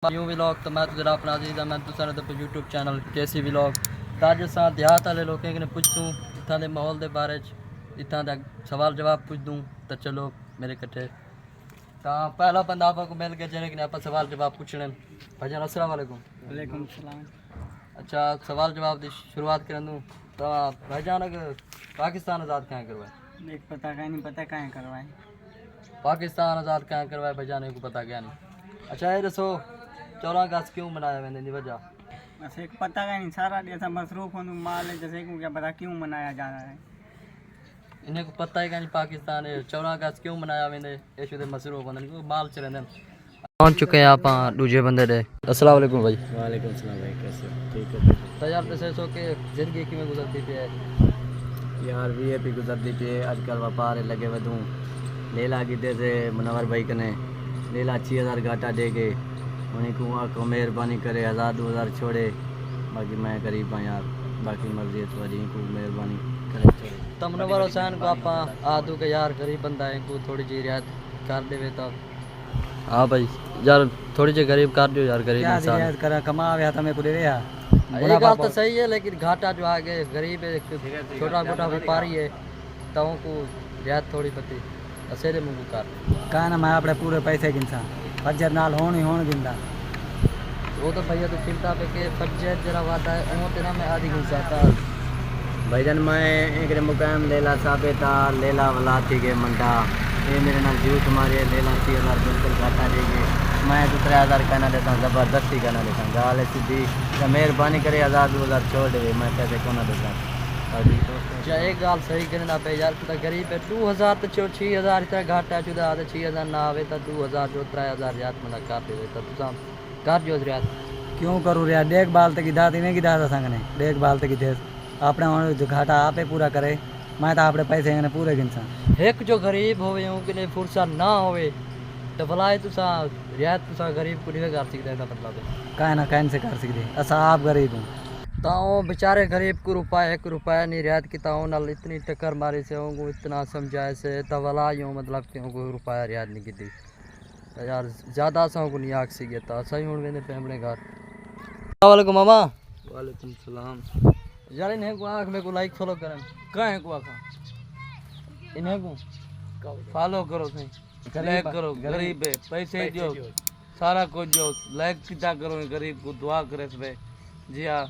New vlog तो मैं तो जरा अपना अजीज मैं तुसां दे यूट्यूब चैनल केसी व्लॉग ताज असां देहात वाले लोकें कने पुछूं इत्थां दे माहौल दे बारे च इत्थां दा सवाल जवाब पुछ दूं तो चलो मेरे कट्ठे तां पहला बंदा आपको मिल गया जिन्हें कि आप सवाल जवाब पूछने भाईजान अस्सलाम वालेकुम। वालेकुम सलाम। अच्छा सवाल जवाब की शुरुआत कर दूँ तो भाईजान पाकिस्तान आज़ाद कहाँ करवाए? देख पता का नहीं पता कहाँ करवाए। पाकिस्तान आज़ाद कहाँ करवाए भाईजान को पता क्या नहीं। अच्छा ये दसो 14 अगस्त क्यों मनाया मैंने दी वजह? बस एक पता का नहीं सारा जैसा मसरूफ हो तुम माल है जैसे को क्या पता क्यों मनाया जा रहा है। इन्हें को पता ही नहीं पाकिस्तान 14 अगस्त क्यों मनाया मैंने इशू दे मसरूफ होंदे को माल च रहिंदे पहुंच चुके हैं आप दूजे बंदे दे। अस्सलाम वालेकुम भाई। वालेकुम सलाम भाई कैसे ठीक है। तो यार दसे सो के जिंदगी किवें गुजरती पई है यार वीआईपी गुजरती पे आजकल व्यापार लगे वधूं लेला गिदे से मुनवर भाई कने लेला 6000 घाटा दे के उन्हीं को आको मेहरबानी करे 1000-2000 छोड़े बाकी मैं गरीब हाँ यार बाकी मर्जी है तुम्हारी को मेहरबानी करे छोड़े। तो मुनव्वर हुसैन को आप आदू के यार गरीब बंदा है को थोड़ी जी रियायत कर देवे तो हाँ भाई यार थोड़ी जी गरीब कर दियो यार गरीब क्या इंसान रियायत करा कमा आया था मैं को दे रहा ये बात तो सही है लेकिन घाटा जो आगे गरीब है छोटा मोटा व्यापारी है तो को रियायत थोड़ी पति असेरे मुंह कर कहा ना मैं अपने पूरे पैसे गिनसा फजर नाल होनी गिनदा वो तो भैया तो चिंता पे के फजर जरा वादा है वो तेरा मैं आधी घुसा था भाईजान मैं एक मुकाम लेला साबे था लेला वाला थी के मंडा ये मेरे नाल झूठ मारे लेला 3000 बिल्कुल घाटा देंगे मैं तो 3000 कहना देता हूँ ज़बरदस्ती कहना देता हूँ गाल है सीधी तो मेहरबानी करे 1000-2000 छोड़ दे मैं पैसे को ना देता जा एक गाल सही करना पे यार तू गरीब है 2000 तो 6000 इतना घाटा चुदा 6000 ना आवे तो 2000 जो 3000 याद मना कर दे तो तू कर जो रियात क्यों करूँ रिया देखभाल तक दाती नहीं गिदा था संग ने देखभाल तक थे अपने जो घाटा आपे पूरा करे मैं तो अपने पैसे ने पूरे गिनसा एक जो गरीब होवे उनके फुर्सत ना होवे तो भलाई तुसा रियात तुसा गरीब को नहीं कर सकते है मतलब कह ना कहन से कर सकते असा आप गरीब हूँ ताओ बेचारे गरीब को रुपया 1 रुपया नहीं रियात की ताओ नाल इतनी टक्कर मारी से उनको इतना समझाए से तो भला यूँ मतलब क्यों कोई रुपया रियात नहीं की दी तो यार ज़्यादा सा को नहीं आग सी गया सही हूँ मैंने अपने घर। वालेकुम मामा। वालेकुम सलाम। यार इन्हें को आँख में को लाइक फॉलो करें कहें को आखा इन्हें को फॉलो करो सही लाइक करो गरीब है पैसे जो सारा कुछ जो लाइक कितना करो गरीब को दुआ करे जी हाँ।